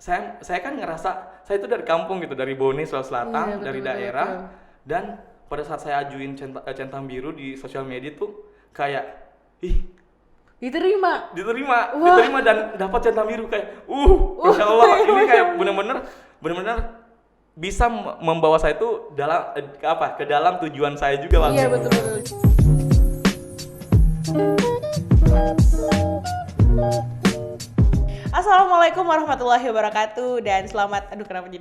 saya kan ngerasa saya itu dari kampung gitu, dari Bone, Sulawesi Selatan, Iya, betul, dari betul, daerah. betul. Dan pada saat saya ajuin centang biru di sosial media tuh kayak ih Diterima. diterima Wah. diterima dan dapat centang biru kayak Masya Allah, ini Masya kayak Allah. bener-bener bisa membawa saya itu dalam ke dalam tujuan saya juga Iya, langsung. betul. Assalamualaikum warahmatullahi wabarakatuh dan selamat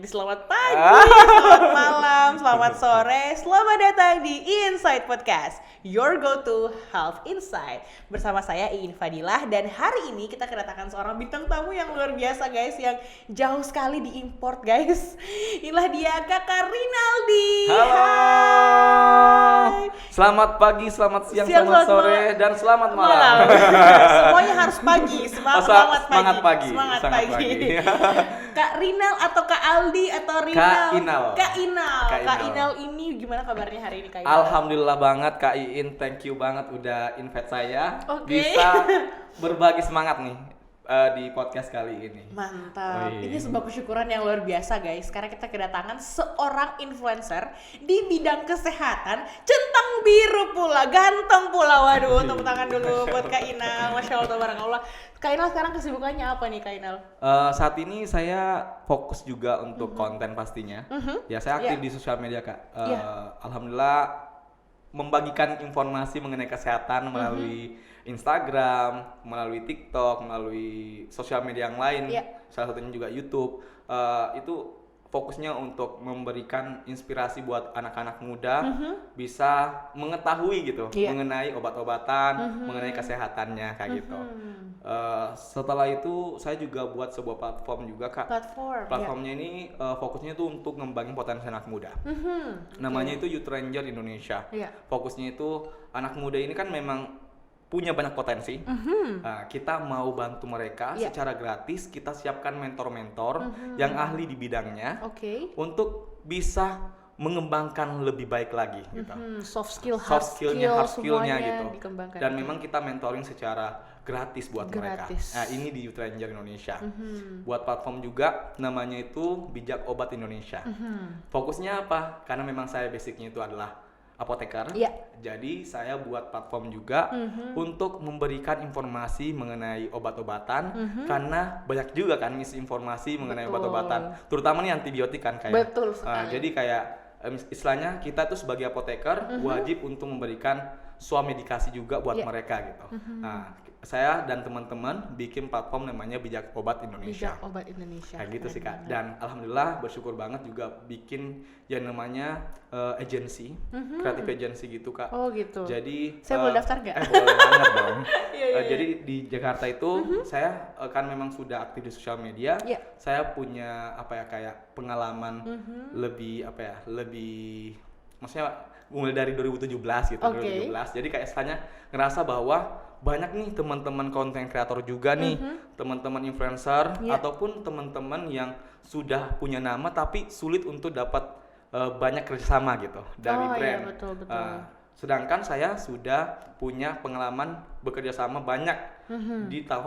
selamat pagi, selamat malam, selamat sore, selamat datang di Insight Podcast, your go-to health insight. Bersama saya Iin Fadilah dan hari ini kita kedatangan seorang bintang tamu yang luar biasa guys, yang jauh sekali diimport guys. Inilah dia Kakak Rinaldi. Halo. Hai. Selamat pagi, selamat siang, Siang, selamat selamat sore, malam. dan selamat malam. Semuanya harus pagi. Semangat pagi. Semangat pagi. Kak Rinal atau Kak Aldi atau Rinal? Kak Inal. Kak Inal ini gimana kabarnya hari ini Kak Inal? Alhamdulillah banget Kak Iin, thank you banget udah invite saya. Oke. Bisa berbagi semangat nih di podcast kali ini. Mantap. Wih. Ini sebuah kesyukuran yang luar biasa guys, karena kita kedatangan seorang influencer di bidang kesehatan, centang biru pula, ganteng pula. Waduh, tepuk tangan dulu buat Kak Inal. Masya Allah, tabarakallah. Kak Inal sekarang kesibukannya apa nih Kak Inal? Saat ini saya fokus juga untuk konten pastinya. Ya saya aktif Yeah. di sosial media Kak. Yeah. Alhamdulillah membagikan informasi mengenai kesehatan melalui Instagram, melalui TikTok, melalui sosial media yang lain. Yeah. Salah satunya juga YouTube. Itu fokusnya untuk memberikan inspirasi buat anak-anak muda bisa mengetahui gitu Yeah. mengenai obat-obatan, mengenai kesehatannya kayak gitu. Setelah itu saya juga buat sebuah platform juga Kak. Platformnya ini fokusnya itu untuk ngembangin potensi anak muda. Namanya itu Youth Ranger Indonesia. Iya. Fokusnya itu anak muda ini kan memang punya banyak potensi. Kita mau bantu mereka Iya. secara gratis. Kita siapkan mentor-mentor yang ahli di bidangnya Oke. untuk bisa mengembangkan lebih baik lagi gitu. Soft skill, Soft hard skillnya semuanya gitu. dikembangkan. Dan memang kita mentoring secara gratis buat mereka. Gratis. Nah, ini di Youth Ranger Indonesia. Buat platform juga namanya itu Bijak Obat Indonesia. Fokusnya apa? Karena memang saya basicnya itu adalah apoteker. Iya. Jadi saya buat platform juga untuk memberikan informasi mengenai obat-obatan karena banyak juga kan misinformasi mengenai Betul. obat-obatan, terutama nih antibiotik kan kayak. Betul sekali. Jadi kayak istilahnya kita tuh sebagai apoteker wajib untuk memberikan swamedikasi juga buat Iya. mereka gitu. Nah, saya dan teman-teman bikin platform namanya Bijak Obat Indonesia. Bijak Obat Indonesia. Kayak gitu sih Keren Kak. Dan alhamdulillah bersyukur banget juga bikin yang namanya agency, kreatif agency gitu Kak. Oh gitu. Jadi Saya boleh daftar nggak? Boleh banget dong. Iya. Jadi di Jakarta itu saya kan memang sudah aktif di sosial media. Iya. Saya punya kayak pengalaman lebih maksudnya mulai dari 2017 gitu, Oke. 2017. Jadi kayak istilahnya ngerasa bahwa banyak nih teman-teman konten kreator juga nih, teman-teman influencer Iya. ataupun teman-teman yang sudah punya nama tapi sulit untuk dapat banyak kerjasama gitu dari Oh, iya, brand. betul. Sedangkan saya sudah punya pengalaman bekerja sama banyak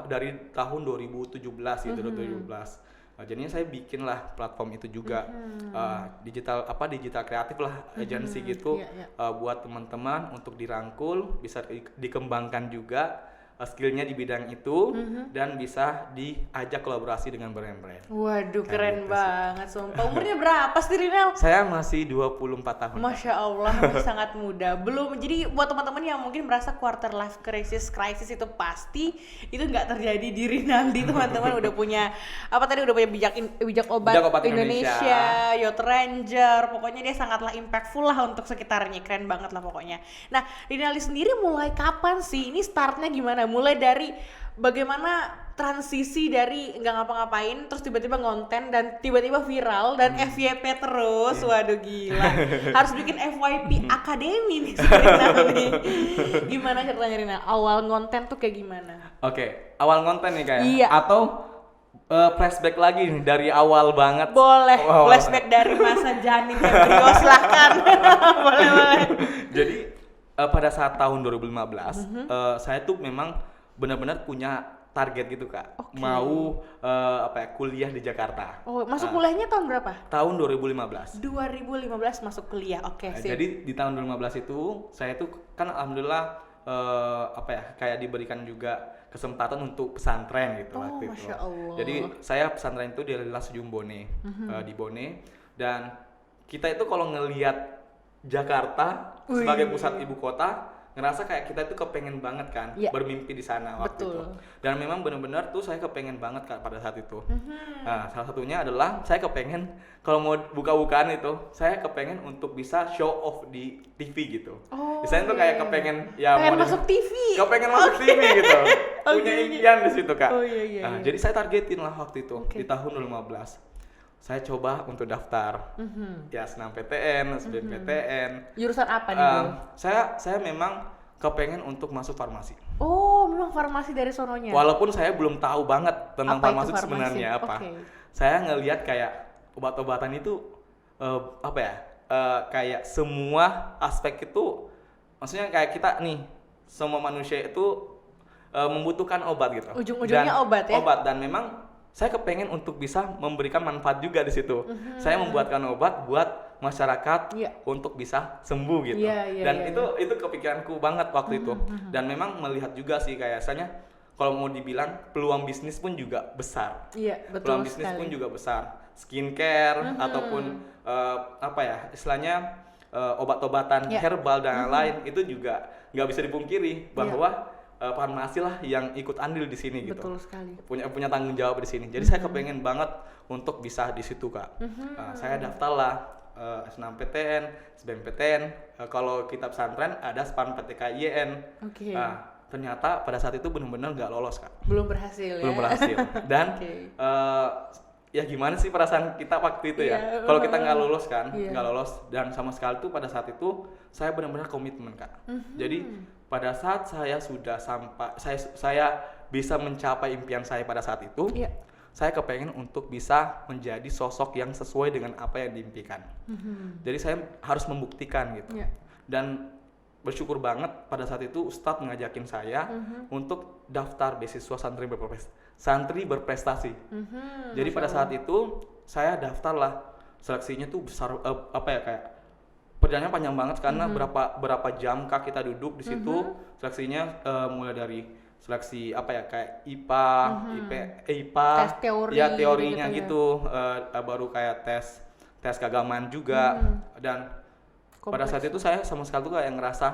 dari tahun 2017 gitu, 2017. Jadinya saya bikinlah platform itu juga digital kreatif lah, agency gitu. Iya. Buat teman-teman untuk dirangkul, bisa dikembangkan juga skillnya di bidang itu dan bisa diajak kolaborasi dengan brand-brand. Waduh, Kayak keren gitu sih. banget sumpah. Umurnya berapa sih Rinal? Saya masih 24 tahun. Masya Allah, masih sangat muda. Belum, jadi buat teman-teman yang mungkin merasa quarter life crisis itu pasti itu nggak terjadi di Rinaldi. Teman-teman udah punya bijak obat Indonesia, Youth Ranger. Pokoknya dia sangatlah impactful lah untuk sekitarnya, keren banget lah pokoknya. Nah, Rinaldi sendiri mulai kapan sih? Ini startnya gimana? Mulai dari bagaimana transisi dari nggak ngapa-ngapain terus tiba-tiba ngonten dan tiba-tiba viral dan FYP terus. Waduh gila, harus bikin FYP Academy nih sebenarnya. Gimana ceritanya Rina? Awal ngonten tuh kayak gimana? Oke, awal konten nih kayak Iya. atau flashback lagi nih dari awal banget. Boleh, Wow. flashback dari masa janin embrio silahkan. boleh. Jadi pada saat tahun 2015 saya tuh memang benar-benar punya target gitu kak, Oke. mau kuliah di Jakarta. Oh, masuk kuliahnya tahun berapa? Tahun 2015. 2015 masuk kuliah. Oke, sip. Jadi di tahun 2015 itu saya tuh kan alhamdulillah kayak diberikan juga kesempatan untuk pesantren gitu Oh, waktu itu. Masya Allah. Jadi saya pesantren itu di Las Ujung Bone, di Bone, dan kita itu kalau ngelihat Jakarta sebagai pusat ibu kota, ngerasa kayak kita itu kepengen banget kan bermimpi di sana waktu itu. Dan memang benar-benar tuh saya kepengen banget kan pada saat itu. Nah, salah satunya adalah saya kepengen kalau mau buka-bukaan itu, saya kepengen untuk bisa show off di TV gitu. Misalnya tuh kayak kepengen pengen masuk TV. Kepengen masuk TV gitu. Punya impian di situ kak. Iya. Jadi saya targetin lah waktu itu di tahun 2015. Saya coba untuk daftar ya SNMPTN, SBMPTN. Jurusan apa nih bro? Saya memang kepengen untuk masuk farmasi. Oh, memang farmasi dari sononya. Walaupun saya belum tahu banget tentang Apa itu farmasi farmasi? sebenarnya apa. Oke. Saya ngelihat kayak obat-obatan itu kayak semua aspek itu, maksudnya kayak kita nih, semua manusia itu membutuhkan obat gitu. Ujung-ujungnya obat ya? Obat, dan memang saya kepengen untuk bisa memberikan manfaat juga di situ. Saya membuatkan obat buat masyarakat untuk bisa sembuh gitu. Dan itu kepikiranku banget waktu itu. Dan memang melihat juga sih kayaknya kalau mau dibilang peluang bisnis pun juga besar. Iya, betul peluang bisnis pun juga besar. Skincare ataupun istilahnya obat-obatan herbal dan lain itu juga nggak bisa dipungkiri bahwa farmasi lah yang ikut andil di sini gitu. Betul sekali. Punya tanggung jawab di sini. Jadi saya kepengen banget untuk bisa di situ kak. Saya daftarlah SNMPTN, SBMPTN. Kalau kita pesantren ada SPAN PTKIN. Oke. Ternyata pada saat itu benar-benar nggak lolos kak. Belum berhasil ya. Belum berhasil. Dan ya gimana sih perasaan kita waktu itu ya? Kalau kita nggak lolos kan, nggak lolos, dan sama sekali tuh pada saat itu saya benar-benar komitmen kak. Jadi pada saat saya sudah sampai, saya bisa mencapai impian saya pada saat itu, saya kepengen untuk bisa menjadi sosok yang sesuai dengan apa yang diimpikan. Jadi saya harus membuktikan gitu. Dan bersyukur banget pada saat itu Ustadz ngajakin saya untuk daftar beasiswa santri berprestasi. Jadi pada saat itu saya daftarlah, seleksinya tuh besar, kayak perjalanannya panjang banget karena berapa jam kak kita duduk di situ. Seleksinya mulai dari seleksi kayak IPA, IPA, tes teori, ya teorinya gitu, baru kayak tes keagamaan juga. Dan pada saat itu saya sama sekali tuh kayak ngerasa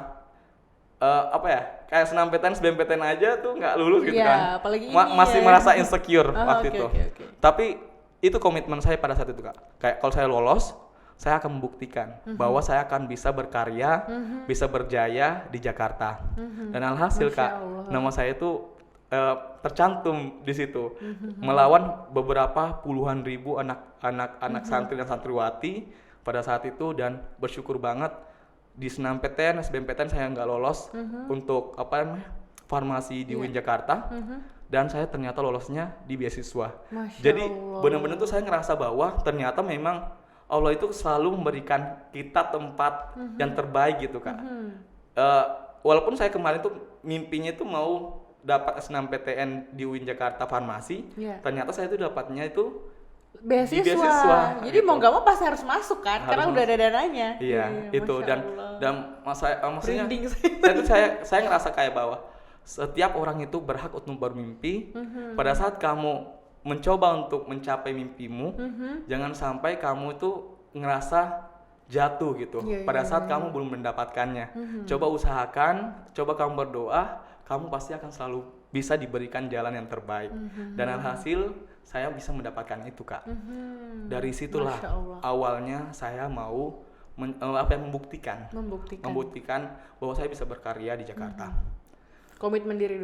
kayak SNMPTN, SBMPTN aja tuh nggak lulus gitu kan. Apalagi masih merasa insecure waktu itu. Okay. Tapi itu komitmen saya pada saat itu kak. Kayak kalau saya lolos, saya akan membuktikan bahwa saya akan bisa berkarya, bisa berjaya di Jakarta. Dan alhasil kak, nama saya itu tercantum di situ, melawan beberapa puluhan ribu anak santri dan santriwati pada saat itu. Dan bersyukur banget di SNMPTN, SBMPTN saya nggak lolos untuk farmasi di UIN Jakarta. Dan saya ternyata lolosnya di beasiswa. Jadi benar-benar tuh saya ngerasa bahwa ternyata memang Allah itu selalu memberikan kita tempat yang terbaik gitu kak. Walaupun saya kemarin tuh mimpinya tuh mau dapat SNMPTN di UIN Jakarta farmasi, ternyata saya tuh dapatnya itu beasiswa. Jadi mau nggak mau pasti harus masuk kan, karena udah ada dananya. Iya, itu. Dan maksudnya saya ngerasa kayak bahwa setiap orang itu berhak untuk bermimpi. Pada saat kamu mencoba untuk mencapai mimpimu, jangan sampai kamu itu ngerasa jatuh gitu pada saat kamu belum mendapatkannya. Coba usahakan, coba kamu berdoa, kamu pasti akan selalu bisa diberikan jalan yang terbaik. Dan alhasil saya bisa mendapatkan itu kak. Dari situlah awalnya saya mau membuktikan bahwa saya bisa berkarya di Jakarta. Komitmen diri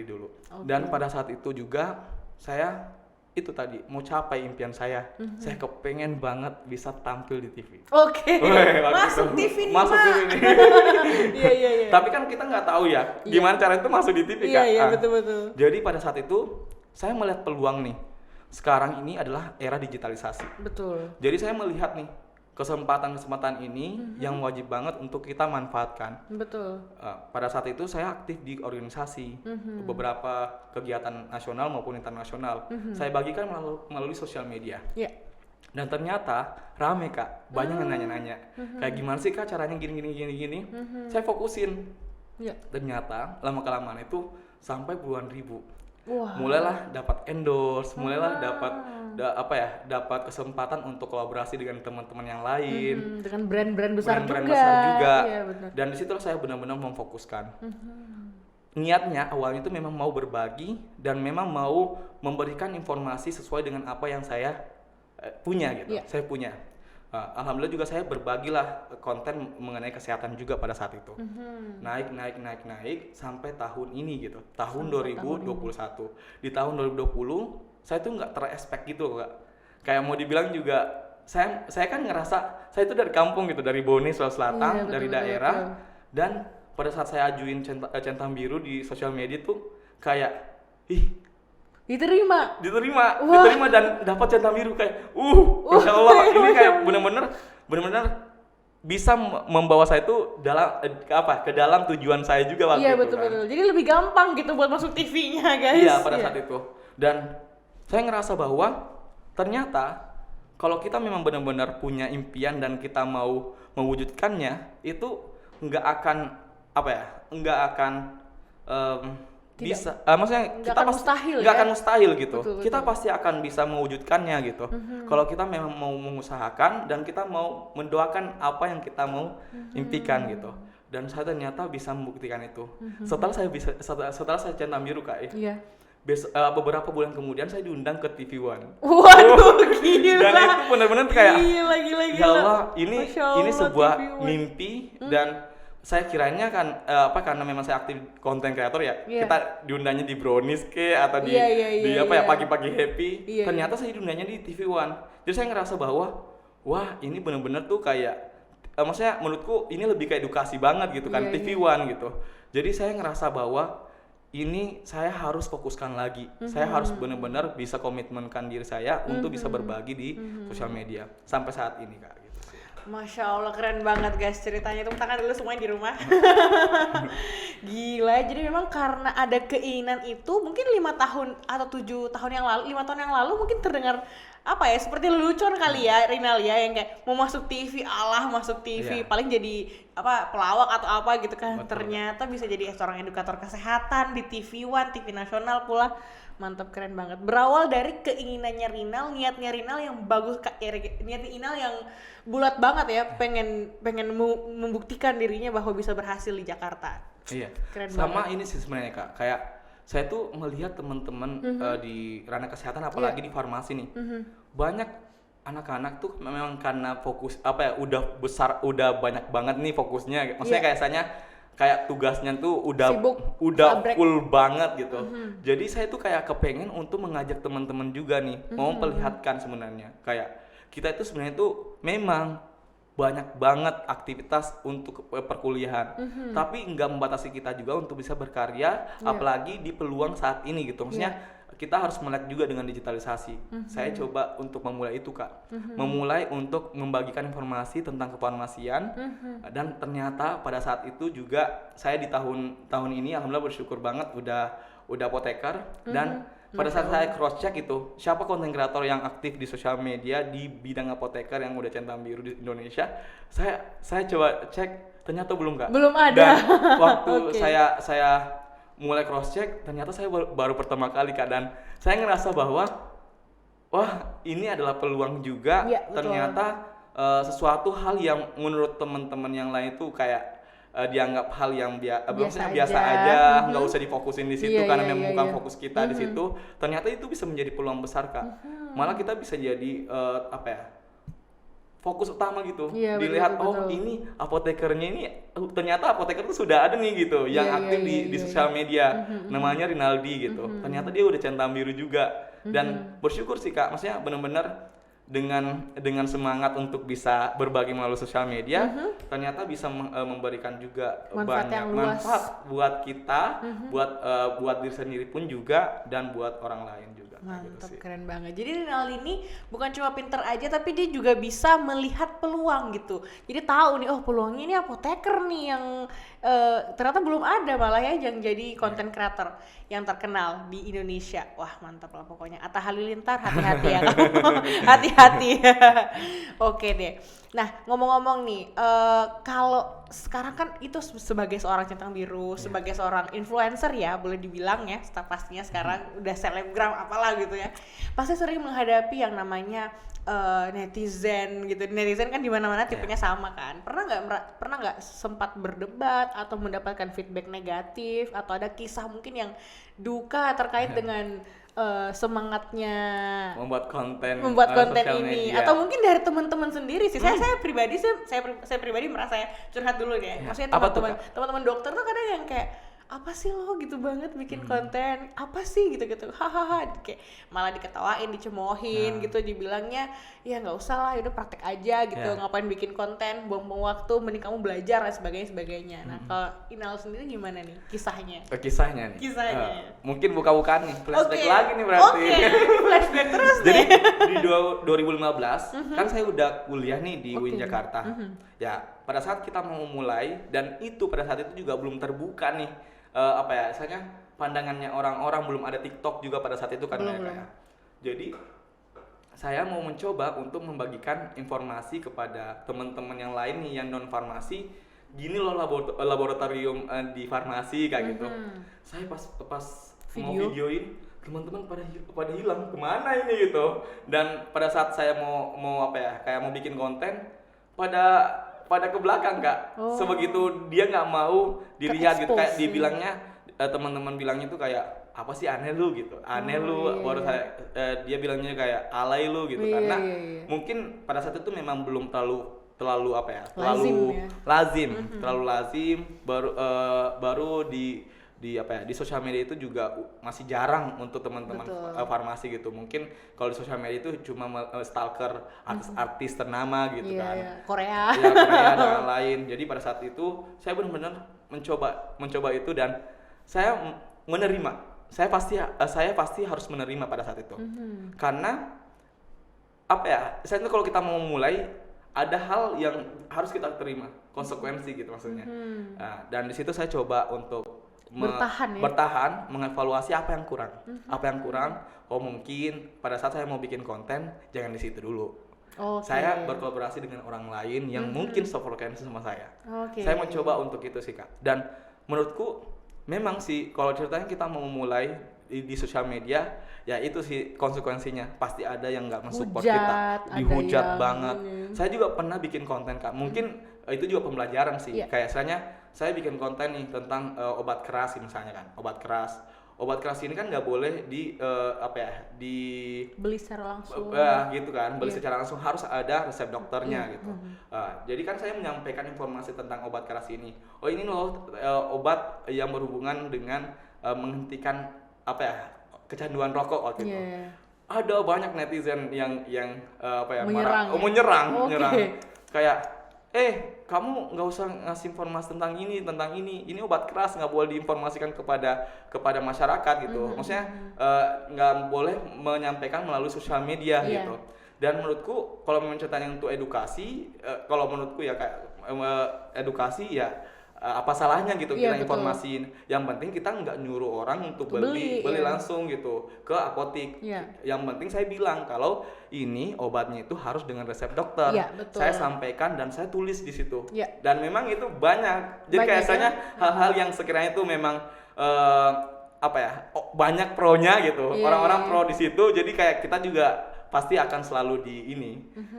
dulu. Dan pada saat itu juga saya itu tadi mau capai impian saya. Saya kepengen banget bisa tampil di TV. Masuk TV nih. Masuk TV nih. Iya. Tapi kan kita nggak tahu ya gimana cara itu masuk di TV kak. Iya, betul. Jadi pada saat itu saya melihat peluang nih. Sekarang ini adalah era digitalisasi. Betul. Jadi saya melihat nih kesempatan ini yang wajib banget untuk kita manfaatkan. Betul. Pada saat itu saya aktif di organisasi, beberapa kegiatan nasional maupun internasional. Saya bagikan melalui sosial media. Ya. Dan ternyata rame Kak, banyak yang nanya-nanya. Kayak gimana sih Kak caranya gini. Saya fokusin. Ya. Ternyata lama-kelamaan itu sampai puluhan ribu. Wah. Mulailah dapat endorse, mulailah dapat kesempatan untuk kolaborasi dengan teman-teman yang lain, Dengan brand-brand besar brand-brand juga. besar juga. Iya, benar. Dan disitulah saya benar-benar memfokuskan. Niatnya awalnya itu memang mau berbagi dan memang mau memberikan informasi sesuai dengan apa yang saya punya gitu. Iya. Saya punya. Alhamdulillah juga saya berbagilah konten mengenai kesehatan juga pada saat itu. Naik sampai tahun ini gitu. Tahun 2021. Di tahun 2020 saya tuh nggak terexpect gitu Kak. Kayak mau dibilang juga saya kan ngerasa saya itu dari kampung gitu, dari Bone, Sulawesi Selatan, betul, dari betul, daerah. betul. Dan pada saat saya ajuin centang biru di sosial media tuh kayak Diterima. diterima dan dapat centang biru kayak Masya Allah, ini kayak benar-benar bisa membawa saya itu ke dalam tujuan saya juga waktu Iya, itu betul. kan. Jadi lebih gampang gitu buat masuk TV-nya, guys. Iya, pada saat itu. Dan saya ngerasa bahwa ternyata kalau kita memang benar-benar punya impian dan kita mau mewujudkannya, itu nggak akan bisa, maksudnya Nggak kita akan pasti mustahil nggak ya? akan mustahil gitu. Betul. Kita pasti akan bisa mewujudkannya gitu. Kalau kita memang mau mengusahakan dan kita mau mendoakan apa yang kita mau impikan gitu. Dan saya ternyata bisa membuktikan itu. Setelah saya centang biru Kak, Iya. beberapa bulan kemudian saya diundang ke TV One. Waduh, gila. Dan itu benar-benar kayak Gila. ya Allah, ini Masya Allah, sebuah TV One. mimpi dan saya kiranya kan karena memang saya aktif konten kreator ya, Iya. kita diundangnya di Brownies atau di Iya. pagi-pagi happy. Iya, Ternyata saya diundangnya di TV One. Jadi saya ngerasa bahwa wah, ini benar-benar tuh kayak maksudnya menurutku ini lebih kayak edukasi banget gitu kan, Iya, TV One gitu. Jadi saya ngerasa bahwa ini saya harus fokuskan lagi. Saya harus benar-benar bisa komitmenkan diri saya untuk bisa berbagi di sosial media sampai saat ini Kak gitu sih. Masya Allah, keren banget guys ceritanya. Tepuk tangan dulu semuanya di rumah. Gila, jadi memang karena ada keinginan itu, mungkin 5 tahun atau 7 tahun yang lalu, 5 tahun yang lalu mungkin terdengar apa ya, seperti lelucon kali ya Rinal ya, yang kayak mau masuk TV, masuk TV, Iya. paling jadi pelawak atau apa gitu kan. Betul. Ternyata bisa jadi seorang edukator kesehatan di TV One, TV nasional pula. Mantap, keren banget. Berawal dari keinginannya Rinal, niatnya Rinal yang bagus, niatnya Rinal yang bulat banget ya, pengen membuktikan dirinya bahwa bisa berhasil di Jakarta. Iya. Keren Sama banget. ini sih sebenarnya Kak, kayak saya tuh melihat teman-teman di ranah kesehatan apalagi di farmasi nih. Banyak anak-anak tuh memang karena fokus udah banyak banget nih fokusnya. Maksudnya kayak tugasnya tuh Sibuk, udah sabrek. full banget gitu. Jadi saya tuh kayak kepengen untuk mengajak teman-teman juga nih, mau memperlihatkan sebenarnya kayak kita itu sebenarnya tuh memang banyak banget aktivitas untuk perkuliahan, tapi nggak membatasi kita juga untuk bisa berkarya, apalagi di peluang saat ini gitu. Maksudnya kita harus melek juga dengan digitalisasi. Saya coba untuk memulai itu Kak, memulai untuk membagikan informasi tentang kefarmasian, dan ternyata pada saat itu juga saya di tahun ini alhamdulillah bersyukur banget udah apoteker. Dan pada saat saya cross check itu siapa konten kreator yang aktif di sosial media di bidang apoteker yang udah centang biru di Indonesia, saya coba cek ternyata belum Kak. Belum ada. Dan waktu Oke. saya mulai cross check ternyata saya baru pertama kali Kak, dan saya ngerasa bahwa wah, ini adalah peluang juga. Iya, betul. Ternyata sesuatu hal yang menurut teman-teman yang lain itu kayak dianggap hal yang biasa aja, nggak usah difokusin di situ karena memang bukan fokus kita di situ. Ternyata itu bisa menjadi peluang besar Kak. Malah kita bisa jadi fokus utama gitu. Iya, Dilihat betul. ini apotekernya ini ternyata apoteker tuh sudah ada nih gitu yang aktif di sosial media. Namanya Rinaldi gitu. Ternyata dia udah centang biru juga. Dan bersyukur sih Kak, maksudnya benar-benar dengan semangat untuk bisa berbagi melalui sosial media, ternyata bisa memberikan juga Manfaat banyak yang luas. manfaat buat kita, buat diri sendiri pun juga, dan buat orang lain juga. Kayak gitu Mantap, sih. keren banget. Jadi Rinaldi ini bukan cuma pinter aja, tapi dia juga bisa melihat peluang gitu. Jadi tahu nih, oh peluangnya ini apoteker nih yang ternyata belum ada malah ya yang jadi content creator yang terkenal di Indonesia. Wah mantap lah pokoknya. Atta Halilintar, hati-hati ya kamu, hati-hati. Oke deh. Nah ngomong-ngomong nih, kalau sekarang kan itu sebagai seorang centang biru, sebagai seorang influencer ya, boleh dibilang ya, pastinya sekarang udah selebgram apalah gitu ya, pasti sering menghadapi yang namanya netizen gitu. Netizen kan di mana-mana tipenya sama kan. Pernah nggak sempat berdebat atau mendapatkan feedback negatif, atau ada kisah mungkin yang duka terkait dengan semangatnya Membuat konten sosial ini, media. atau mungkin dari teman-teman sendiri sih. Saya pribadi sih, saya pribadi merasa ya, curhat dulu deh. Maksudnya Apa tuh, teman-teman dokter tuh kadang yang kayak, apa sih lo gitu banget bikin konten, apa sih gitu-gitu, hahaha, kayak malah diketawain, dicemoohin gitu, dibilangnya ya nggak usah lah, udah praktek aja gitu, ngapain bikin konten, buang-buang waktu, mending kamu belajar dan sebagainya. Nah kalau Inal sendiri gimana nih kisahnya? Kisahnya nih. Kisahnya. Mungkin buka-bukaan nih, flashback Oke. lagi nih berarti. Oke, flashback terus Jadi nih. di 2015 kan saya udah kuliah nih di UIN Jakarta. Ya, pada saat kita mau mulai, dan itu pada saat itu juga belum terbuka nih, misalnya pandangannya orang-orang, belum ada TikTok juga pada saat itu kan Belum. ya. Jadi saya mau mencoba untuk membagikan informasi kepada teman-teman yang lain nih yang non farmasi, gini loh laboratorium di farmasi kayak gitu. Saya pas mau videoin, teman-teman pada hilang, kemana ini gitu. Dan pada saat saya mau kayak mau bikin konten, pada ke belakang Kak. Sebegitu dia nggak mau dilihat gitu, kayak dibilangnya teman-teman bilangnya tuh kayak, apa sih, aneh lu gitu, baru saya dia bilangnya kayak alay lu gitu, karena mungkin pada saat itu memang belum terlalu lazim, baru di sosial media itu juga masih jarang untuk teman-teman farmasi gitu. Mungkin kalau di sosial media itu cuma stalker artis-artis ternama gitu kan. Korea. Ya, Korea dan lain-lain. Jadi pada saat itu saya benar-benar mencoba itu, dan saya menerima. Saya pasti harus menerima pada saat itu. Karena saya itu kalau kita mau mulai, ada hal yang harus kita terima, konsekuensi gitu maksudnya. Nah, dan di situ saya coba untuk bertahan, mengevaluasi apa yang kurang. Oh mungkin pada saat saya mau bikin konten, jangan di situ dulu. Saya berkolaborasi dengan orang lain yang mungkin sefrekuensi sama saya. Saya mencoba untuk itu sih Kak. Dan menurutku memang sih kalau ceritanya kita mau mulai di sosial media, ya itu sih konsekuensinya, pasti ada yang nggak mensupport kita, dihujat banget. Saya juga pernah bikin konten Kak, mungkin itu juga pembelajaran sih. Kayak saya bikin konten nih tentang obat keras misalnya kan, obat keras ini kan nggak boleh beli secara langsung. Gitu kan, beli secara langsung, harus ada resep dokternya gitu. Jadi kan saya menyampaikan informasi tentang obat keras ini. Oh ini loh obat yang berhubungan dengan menghentikan kecanduan rokok waktu itu. Ada banyak netizen yang menyerang. Kayak kamu nggak usah ngasih informasi tentang ini obat keras, nggak boleh diinformasikan kepada masyarakat gitu. Maksudnya nggak boleh menyampaikan melalui sosial media gitu. Dan menurutku kalau memang ceritanya untuk edukasi, kalau menurutku ya kayak edukasi ya, apa salahnya gitu kita informasiin. Yang penting kita nggak nyuruh orang untuk beli langsung gitu ke apotik. Yang penting saya bilang kalau ini obatnya itu harus dengan resep dokter. Saya sampaikan dan saya tulis di situ. Dan memang itu banyak. Jadi kayaknya hal-hal yang sekiranya itu memang banyak pronya gitu. Orang-orang pro di situ. Jadi kayak kita juga pasti akan selalu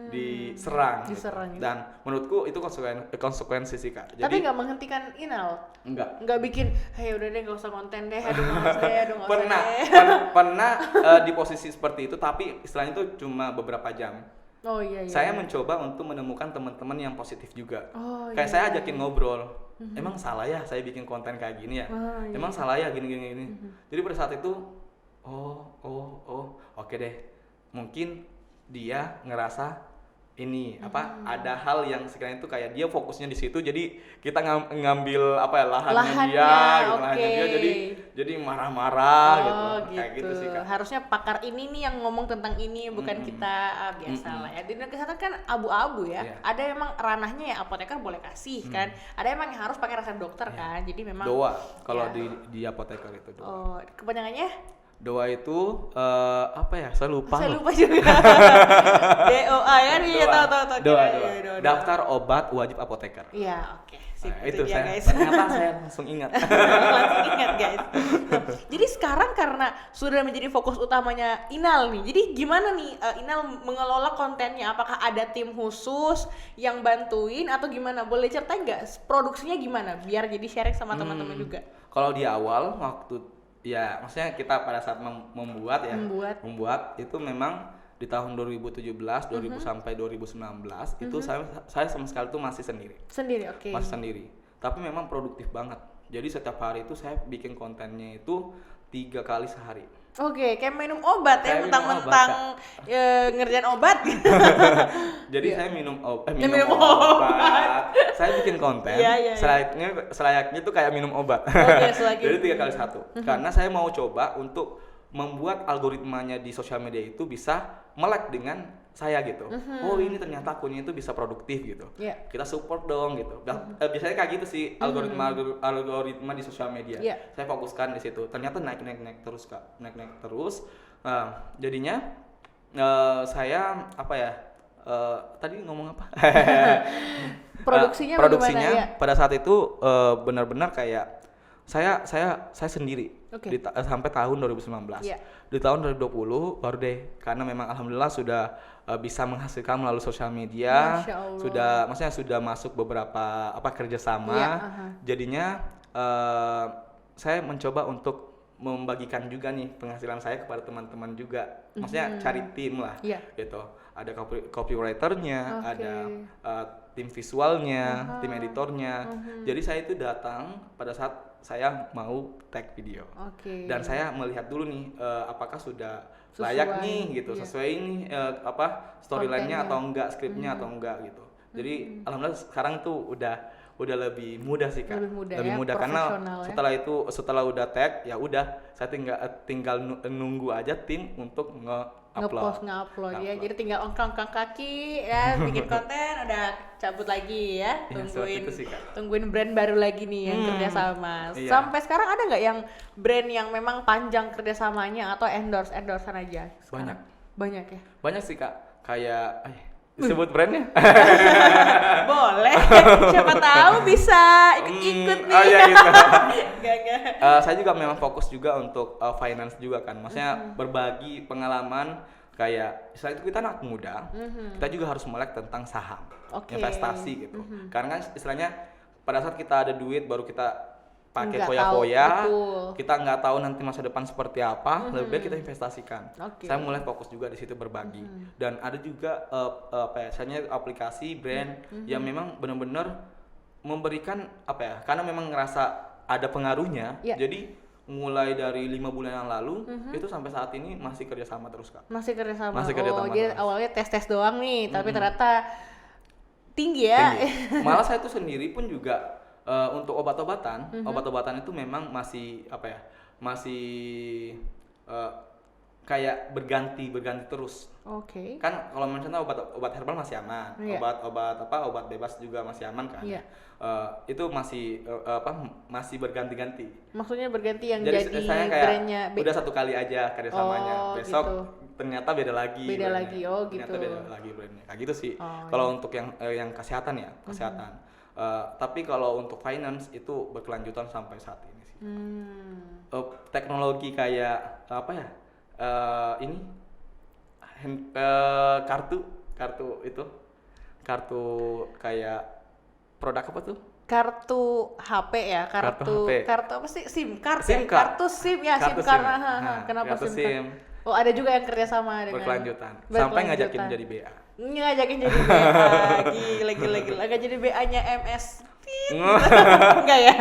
diserang gitu. Dan menurutku itu konsekuensi sih Kak. Jadi, tapi nggak menghentikan Inal? Nggak bikin, udah deh nggak usah konten deh, aduh pernah di posisi seperti itu, tapi istilahnya itu cuma beberapa jam. Saya mencoba untuk menemukan teman-teman yang positif juga. Kayak saya ajakin ngobrol, emang salah ya saya bikin konten kayak gini ya? Emang salah ya gini. Jadi pada saat itu oke deh, mungkin dia ngerasa ini ada hal yang sekiranya itu kayak dia fokusnya di situ, jadi kita ngambil lahannya dia gitu, lahannya dia jadi marah-marah gitu. Kayak gitu sih Kak. Harusnya pakar ini nih yang ngomong tentang ini, bukan kita. Biasa lah ya. Di dunia kesehatan kan abu-abu ya. Ada emang ranahnya ya apoteker boleh kasih kan. Ada emang yang harus pakai resep dokter kan. Jadi memang DOA kalau di apoteker itu. Oh, kepanjangannya? DOA itu saya lupa. Saya lupa juga. DOA ya nih, tahu. DOA. Daftar obat wajib apoteker. Iya, oke. Itu dia, saya guys. ternyata saya langsung ingat. Langsung ingat guys. Jadi sekarang karena sudah menjadi fokus utamanya Inal nih. Jadi gimana nih Inal mengelola kontennya? Apakah ada tim khusus yang bantuin atau gimana? Boleh ceritain nggak produksinya gimana? Biar jadi sharing sama teman-teman juga. Kalau di awal waktu ya, maksudnya kita pada saat membuat itu memang di tahun 2017, 2000 sampai 2019 itu saya sama sekali tuh masih sendiri. Oke. Masih sendiri. Tapi memang produktif banget. Jadi setiap hari itu saya bikin kontennya itu 3 kali sehari. Oke, kayak minum obat ya, mentang-mentang ngerjain obat. Jadi saya minum obat. Saya bikin konten. Selayaknya itu kayak minum obat. Jadi 3 kali 1. Karena saya mau coba untuk membuat algoritmanya di sosial media itu bisa melek dengan saya gitu. Oh, ini ternyata akunnya itu bisa produktif gitu. Kita support dong gitu. Biasanya kayak gitu sih algoritma di sosial media. Saya fokuskan di situ. Ternyata naik terus Kak. Naik terus. Jadinya saya tadi ngomong apa? Produksinya gimana, pada saat itu benar-benar kayak saya sendiri sampai tahun 2019. Di tahun 2020 baru deh, karena memang alhamdulillah sudah bisa menghasilkan melalui sosial media, sudah masuk beberapa kerjasama. Jadinya saya mencoba untuk membagikan juga nih penghasilan saya kepada teman-teman juga. Maksudnya cari tim lah gitu. Ada copywriternya, ada tim visualnya, tim editornya. Jadi saya itu datang pada saat saya mau tag video. Dan saya melihat dulu nih apakah sudah layak nih gitu, sesuai nih storyline-nya atau enggak, skripnya atau enggak gitu. Jadi alhamdulillah sekarang tuh udah lebih mudah sih Kak. Lebih mudah karena setelah udah tag ya udah saya tinggal nunggu aja tim untuk nge-upload ya. Jadi tinggal ongkang-ongkang kaki ya, bikin konten udah cabut lagi ya. Tungguin brand baru lagi nih yang kerjasama. Sampai sekarang ada nggak yang brand yang memang panjang kerjasamanya atau endorse-endorsean aja? Banyak ya? Banyak sih Kak. Kayak disebut brandnya? Boleh, siapa tahu bisa ikut-ikut nih. Saya juga memang fokus juga untuk finance juga kan, maksudnya berbagi pengalaman. Kayak istilahnya itu kita anak muda, kita juga harus melek tentang saham, investasi gitu. Karena kan istilahnya pada saat kita ada duit baru kita pakai foya-foya, kita nggak tahu nanti masa depan seperti apa, lebih baik kita investasikan. Saya mulai fokus juga di situ berbagi. Dan ada juga misalnya aplikasi brand yang memang benar-benar memberikan karena memang ngerasa ada pengaruhnya. Jadi mulai dari 5 bulan yang lalu itu sampai saat ini masih kerjasama terus Kak. Masih kerjasama. Jadi awalnya tes doang nih, tapi ternyata tinggi ya. Malah saya tuh sendiri pun juga untuk obat-obatan itu memang masih kayak berganti terus. Kan kalau misalnya obat herbal masih aman, obat bebas juga masih aman kan. Itu masih berganti-ganti. Maksudnya berganti yang jadi brandnya udah 1 kali aja kerjasamanya, besok gitu. Ternyata beda lagi brandnya. Ternyata beda lagi brandnya. Kayak gitu sih. Kalau untuk yang kesehatan ya, kesehatan. Tapi kalau untuk finance itu berkelanjutan sampai saat ini sih. Teknologi kayak kartu kayak produk apa tuh? Kartu HP ya, kartu apa sih? SIM card. Kartu SIM ya, SIM card. Kenapa SIM card? Oh, ada juga yang kerjasama dengan berkelanjutan. Sampai ngajakin jadi BA. Ngajakin jadi BA, gila. Nggak jadi BA-nya MS Enggak ya?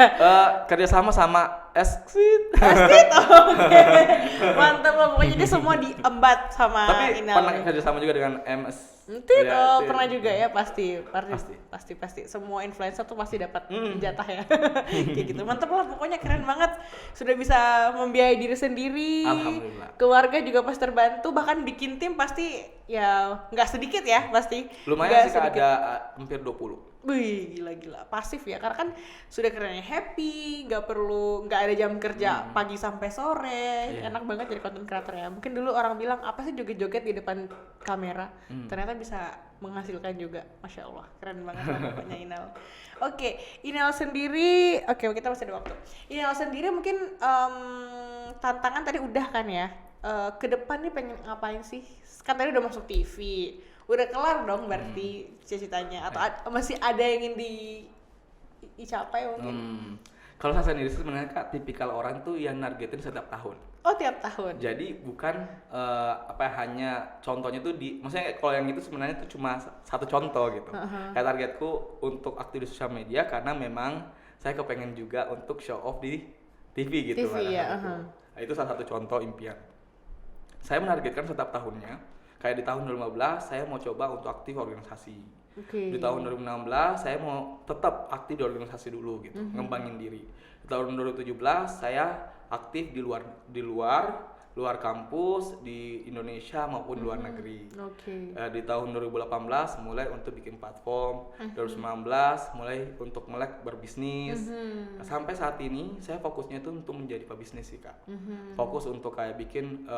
Kerjasama sama Exit. Asik, oke. Mantap lah, pokoknya dia semua diembat sama Tapi Inal. pernah kerjasama juga dengan MS. Entit, Ya, pernah juga ya, pasti. Pasti. Semua influencer tuh pasti dapat jatah ya. Kayak gitu. Mantap lah, pokoknya keren banget. Sudah bisa membiayai diri sendiri. Alhamdulillah. Keluarga juga pasti terbantu, bahkan bikin tim pasti ya nggak sedikit ya, pasti. Lumayan Nggak sih Kak, sedikit. ada hampir 20. Wih, gila-gila. Pasif ya, karena kan sudah kerennya happy, nggak ada jam kerja pagi sampai sore. Iya. Enak banget jadi content creator ya. Mungkin dulu orang bilang, apa sih joget-joget di depan kamera? Ternyata bisa menghasilkan juga. Masya Allah, keren banget lah pokoknya Inal. Oke, Inal sendiri, oke kita masih ada waktu. Inal sendiri mungkin tantangan tadi udah kan ya? Ke depan nih pengen ngapain sih? Kan tadi udah masuk TV, udah kelar dong berarti cita-citanya, atau masih ada yang ingin dicapai mungkin? Kalau saya sendiri sih sebenarnya Kak, tipikal orang tuh yang nargetin setiap tahun. Oh, tiap tahun. Jadi bukan hanya contohnya tuh maksudnya kalau yang itu sebenarnya itu cuma satu contoh gitu. Kayak targetku untuk aktif di sosial media karena memang saya kepengen juga untuk show off di TV gitu. TV ya. Nah, itu salah satu contoh impian. Saya menargetkan setiap tahunnya. Kayak di tahun 2015 saya mau coba untuk aktif organisasi. Di tahun 2016 saya mau tetap aktif di organisasi dulu gitu, ngembangin diri. Di tahun 2017 saya aktif di luar kampus di Indonesia maupun luar negeri. Di tahun 2018 mulai untuk bikin platform, 2019 mulai untuk melek berbisnis. Sampai saat ini saya fokusnya itu untuk menjadi pebisnis sih Kak. Fokus untuk kayak bikin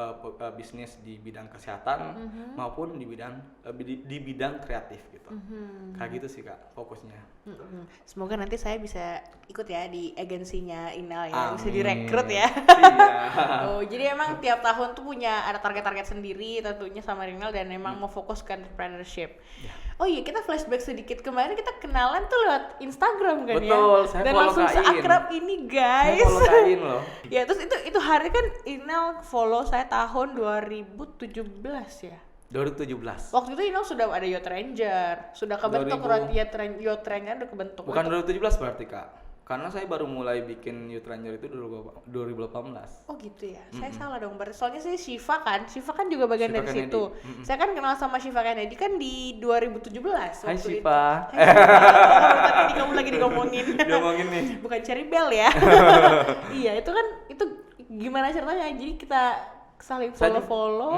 bisnis di bidang kesehatan maupun di bidang kreatif gitu. Kayak gitu sih Kak fokusnya. Semoga nanti saya bisa ikut ya di agensinya Inal ya, Amin. bisa direkrut ya. Iya. Oh, jadi emang tiap tahun tuh punya ada target-target sendiri tentunya sama Inal, dan emang mau fokus ke entrepreneurship. Ya. Oh iya, kita flashback sedikit, kemarin kita kenalan tuh lewat Instagram kan ya. Betul, saya dan follow langsung Kak In. seakrab ini guys. Saya follow Kak In loh. Ya, terus itu hari kan Inal follow saya tahun 2017 ya. 2017. Waktu itu Inal sudah ada Yacht Ranger, sudah kebentuk 2000. Yacht Ranger udah kebentuk. Bukan 2017 berarti Kak. Karena saya baru mulai bikin Youth Ranger itu 2018. Oh gitu ya, saya salah dong berarti. Soalnya saya Shiva kan juga bagian Shiva dari Kennedy. situ. Saya kan kenal sama Shiva Kennedy kan di 2017 Hai waktu Shiva. itu. Hai Shiva. Tadi kamu lagi diomongin. Diomongin nih. Bukan Cherry Bell ya. Iya, itu gimana ceritanya? Jadi kita saling follow-follow.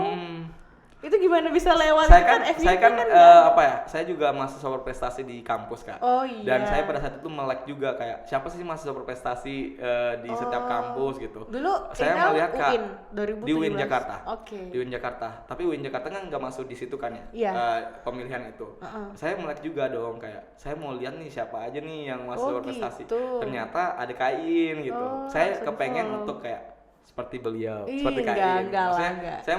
Itu gimana bisa lewat? Saya kan saya juga mahasiswa berprestasi di kampus Kak. Oh iya. Dan saya pada saat itu melek juga kayak siapa sih mahasiswa berprestasi di setiap kampus gitu. Dulu saya Inal melihat Kak UIN 2017. di UIN Jakarta. Oke. Di UIN Jakarta. Tapi UIN Jakarta kan nggak masuk di situ kan ya. Iya. Pemilihan itu. Saya melek juga dong kayak saya mau lihat nih siapa aja nih yang mahasiswa berprestasi. Gitu. Ternyata ada Kain gitu. Saya langsung kepengen follow. untuk kayak seperti beliau, Ih, seperti Kain. enggak lah, Maksudnya, enggak. saya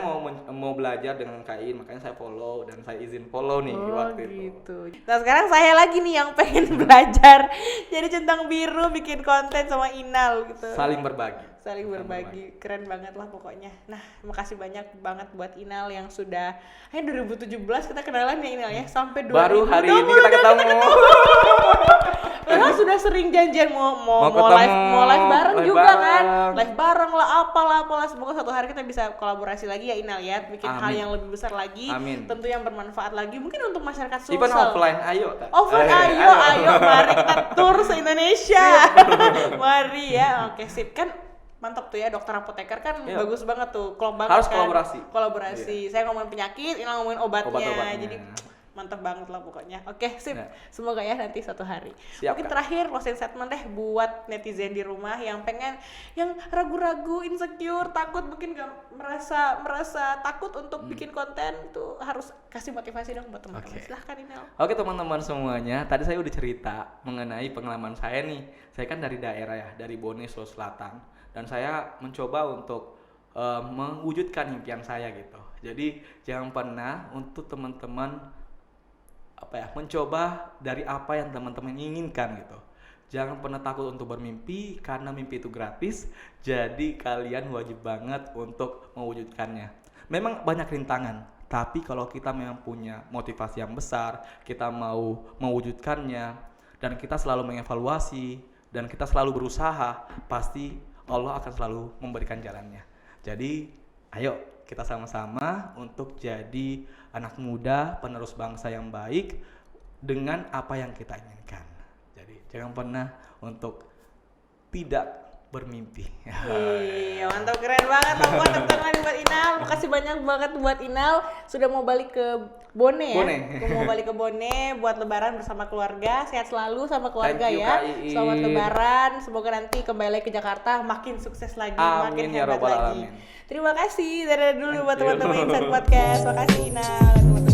mau belajar dengan Kain, makanya saya follow dan saya izin follow nih waktu itu. Gitu. Nah sekarang saya lagi nih yang pengen belajar jadi centang biru, bikin konten sama Inal gitu. Saling berbagi. Saling berbagi, keren banget lah pokoknya. Nah, makasih banyak banget buat Inal yang sudah 2017 kita kenalan ya Inal ya, sampai 2000. Baru hari ini kita ketemu. Padahal sudah sering janjian mau ketemu, live bareng live juga bareng. kan. Live bareng lah apalah. Semoga suatu hari kita bisa kolaborasi lagi ya Inal ya, bikin hal Amin. yang lebih besar lagi. Amin. Tentu yang bermanfaat lagi mungkin untuk masyarakat Sulsel. Even offline, ayo. Kak. Offline, ayo, mari kita tur se-Indonesia. Mari ya, oke sip. Kan mantap tuh ya, dokter apoteker kan Iya. bagus banget tuh, klop banget Harus kan. kolaborasi. Saya ngomongin penyakit, Inal ngomongin obatnya. Obat-obatnya. Jadi mantap banget lah pokoknya. Oke sip, Ya. semoga ya nanti suatu hari. Siap, Mungkin Kak. terakhir closing statement deh buat netizen di rumah yang pengen, yang ragu-ragu, insecure, takut, mungkin gak merasa takut untuk bikin konten, tuh harus kasih motivasi dong buat teman-teman. Oke. Silahkan Inal. Oke teman-teman semuanya, tadi saya udah cerita mengenai pengalaman saya nih. Saya kan dari daerah ya, dari Bone, Sulawesi Selatan, dan saya mencoba untuk mewujudkan impian saya gitu. Jadi jangan pernah untuk teman-teman mencoba dari apa yang teman-teman inginkan gitu. Jangan pernah takut untuk bermimpi karena mimpi itu gratis. Jadi kalian wajib banget untuk mewujudkannya. Memang banyak rintangan, tapi kalau kita memang punya motivasi yang besar, kita mau mewujudkannya dan kita selalu mengevaluasi dan kita selalu berusaha, pasti Allah akan selalu memberikan jalannya. Jadi ayo kita sama-sama untuk jadi anak muda penerus bangsa yang baik dengan apa yang kita inginkan. Jadi jangan pernah untuk tidak bermimpi. Iya, mantap, keren banget. Tepuk tangan buat Inal. Makasih banyak banget buat Inal sudah mau balik ke Bone ya. Mau balik ke Bone buat lebaran bersama keluarga. Sehat selalu sama keluarga ya. Selamat lebaran. Semoga nanti kembali lagi ke Jakarta makin sukses lagi, makin hebat lagi. Terima kasih. Dari dulu buat teman-teman Insan Podcast. Makasih Inal.